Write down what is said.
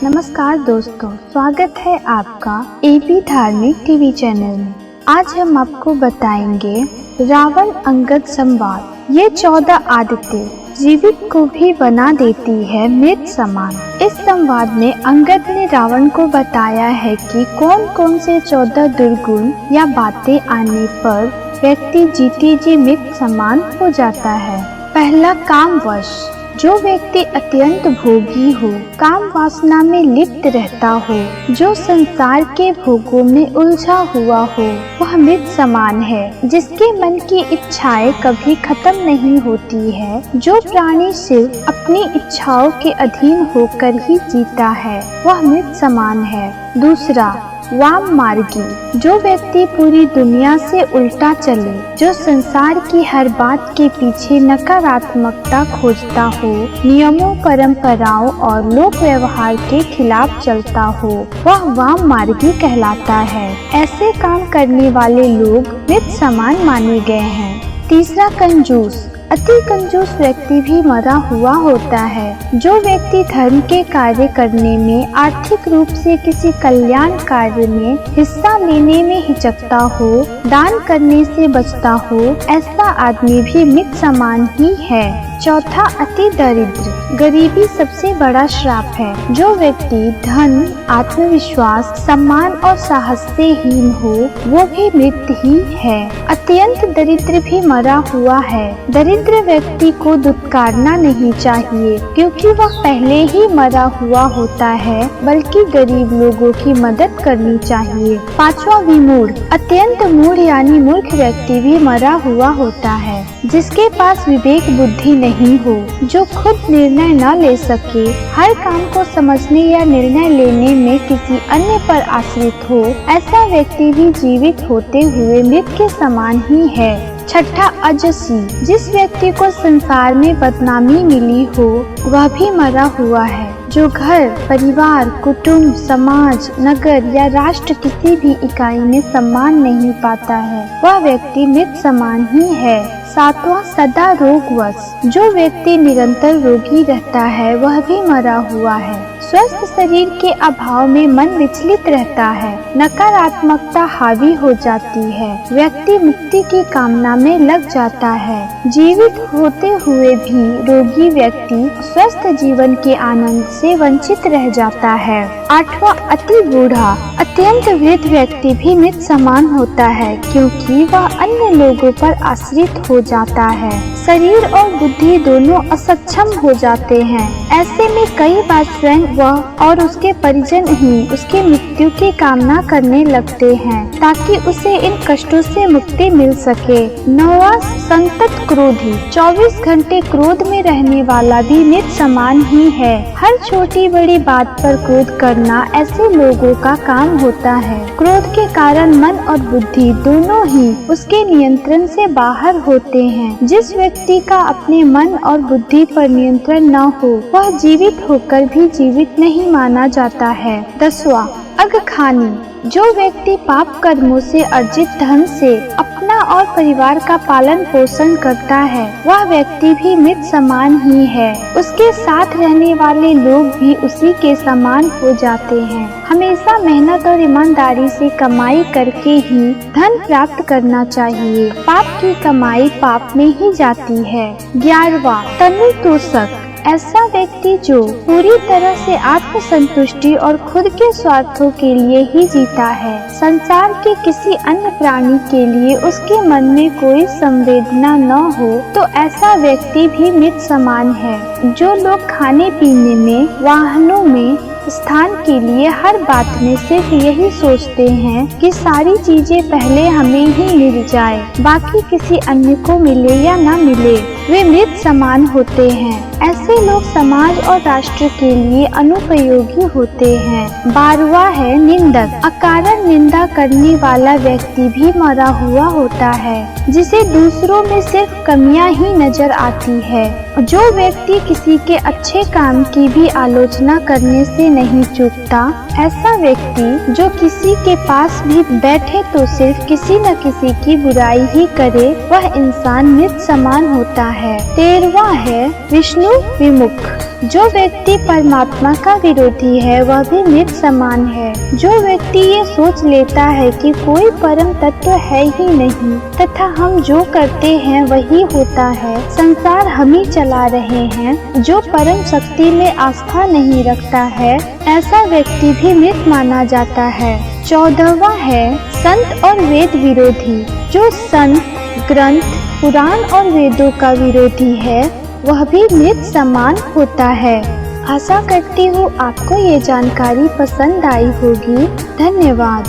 नमस्कार दोस्तों, स्वागत है आपका एबी धार्मिक टीवी चैनल में। आज हम आपको बताएंगे रावण अंगद संवाद। ये 14 आदतें जीवित को भी बना देती है मृत समान। इस संवाद में अंगद ने रावण को बताया है कि कौन कौन से 14 दुर्गुण या बातें आने पर व्यक्ति जीते जी मृत समान हो जाता है। पहला, कामवश। जो व्यक्ति अत्यंत भोगी हो, काम वासना में लिप्त रहता हो, जो संसार के भोगों में उलझा हुआ हो, वह मृत समान है। जिसके मन की इच्छाएं कभी खत्म नहीं होती है, जो प्राणी सिर्फ अपनी इच्छाओं के अधीन होकर ही जीता है, वह मृत समान है। दूसरा, वाम मार्गी। जो व्यक्ति पूरी दुनिया से उल्टा चले, जो संसार की हर बात के पीछे नकारात्मकता खोजता हो, नियमों, परंपराओं और लोक व्यवहार के खिलाफ चलता हो, वह वाम मार्गी कहलाता है। ऐसे काम करने वाले लोग मृत समान माने गए हैं। तीसरा, कंजूस। अति कंजूस व्यक्ति भी मरा हुआ होता है। जो व्यक्ति धर्म के कार्य करने में, आर्थिक रूप से किसी कल्याण कार्य में हिस्सा लेने में हिचकता हो, दान करने से बचता हो, ऐसा आदमी भी मृत समान ही है। चौथा, अति दरिद्र। गरीबी सबसे बड़ा श्राप है। जो व्यक्ति धन, आत्मविश्वास, सम्मान और साहस से हीन हो, वो भी मृत ही है। अत्यंत दरिद्र भी मरा हुआ है। दरिद्र व्यक्ति को दुत्कारना नहीं चाहिए, क्योंकि वह पहले ही मरा हुआ होता है, बल्कि गरीब लोगों की मदद करनी चाहिए। पांचवा, विमूढ़। अत्यंत मूढ़ यानी मूर्ख व्यक्ति भी मरा हुआ होता है। जिसके पास विवेक बुद्धि नहीं हो, जो खुद निर्णय न ले सके, हर काम को समझने या निर्णय लेने में किसी अन्य पर आश्रित हो, ऐसा व्यक्ति भी जीवित होते हुए मृत के समान ही है। छठा, अजसी। जिस व्यक्ति को संसार में बदनामी मिली हो, वह भी मरा हुआ है। जो घर, परिवार, कुटुंब, समाज, नगर या राष्ट्र किसी भी इकाई में सम्मान नहीं पाता है, वह व्यक्ति मृत समान ही है। सातवां, सदा रोगवश। जो व्यक्ति निरंतर रोगी रहता है, वह भी मरा हुआ है। स्वस्थ शरीर के अभाव में मन विचलित रहता है, नकारात्मकता हावी हो जाती है, व्यक्ति मुक्ति की कामना में लग जाता है। जीवित होते हुए भी रोगी व्यक्ति स्वस्थ जीवन के आनंद से वंचित रह जाता है। आठवां, अति बूढ़ा। अत्यंत वृद्ध व्यक्ति भी मृत समान होता है, क्योंकि वह अन्य लोगों पर आश्रित हो जाता है। शरीर और बुद्धि दोनों असक्षम हो जाते हैं। ऐसे में कई बार स्वयं वह और उसके परिजन ही उसकी मृत्यु की कामना करने लगते हैं, ताकि उसे इन कष्टों से मुक्ति मिल सके। नौवां, संतत क्रोधी। 24 घंटे क्रोध में रहने वाला भी मृत समान ही है। हर छोटी बड़ी बात पर क्रोध करना ऐसे लोगों का काम होता है। क्रोध के कारण मन और बुद्धि दोनों ही उसके नियंत्रण से बाहर होते हैं। जिस व्यक्ति का अपने मन और बुद्धि पर नियंत्रण न हो, वह जीवित होकर भी जीवित नहीं माना जाता है। 10वां, अघखानी। जो व्यक्ति पाप कर्मों से अर्जित धन से अपना और परिवार का पालन पोषण करता है, वह व्यक्ति भी मृत समान ही है। उसके साथ रहने वाले लोग भी उसी के समान हो जाते हैं। हमेशा मेहनत और ईमानदारी से कमाई करके ही धन प्राप्त करना चाहिए। पाप की कमाई पाप में ही जाती है। 11वां, तनु तोषक। ऐसा व्यक्ति जो पूरी तरह से आत्मसंतुष्टि और खुद के स्वार्थों के लिए ही जीता है, संसार के किसी अन्य प्राणी के लिए उसके मन में कोई संवेदना न हो, तो ऐसा व्यक्ति भी मृत समान है। जो लोग खाने पीने में, वाहनों में, स्थान के लिए हर बात में सिर्फ यही सोचते हैं कि सारी चीजें पहले हमें ही मिल जाए, बाकी किसी अन्य को मिले या न मिले, वे मृत समान होते हैं। ऐसे लोग समाज और राष्ट्र के लिए अनुपयोगी होते हैं। 12वां है निंदक। अकारण निंदा करने वाला व्यक्ति भी मरा हुआ होता है, जिसे दूसरों में सिर्फ कमियां ही नजर आती है। जो व्यक्ति किसी के अच्छे काम की भी आलोचना करने से नहीं चूकता, ऐसा व्यक्ति जो किसी के पास भी बैठे तो सिर्फ किसी न किसी की बुराई ही करे, वह इंसान मृत समान होता है। 13वां है विष्णु विमुख। जो व्यक्ति परमात्मा का विरोधी है वह भी मृत समान है। जो व्यक्ति ये सोच लेता है कि कोई परम तत्व है ही नहीं तथा हम जो करते हैं वही होता है, संसार हम ही चला रहे हैं, जो परम शक्ति में आस्था नहीं रखता है, ऐसा व्यक्ति भी मृत माना जाता है। 14वां है संत और वेद विरोधी। जो संत, ग्रंथ, पुराण और वेदों का विरोधी है वह भी मृत समान होता है। आशा करती हूँ आपको ये जानकारी पसंद आई होगी। धन्यवाद।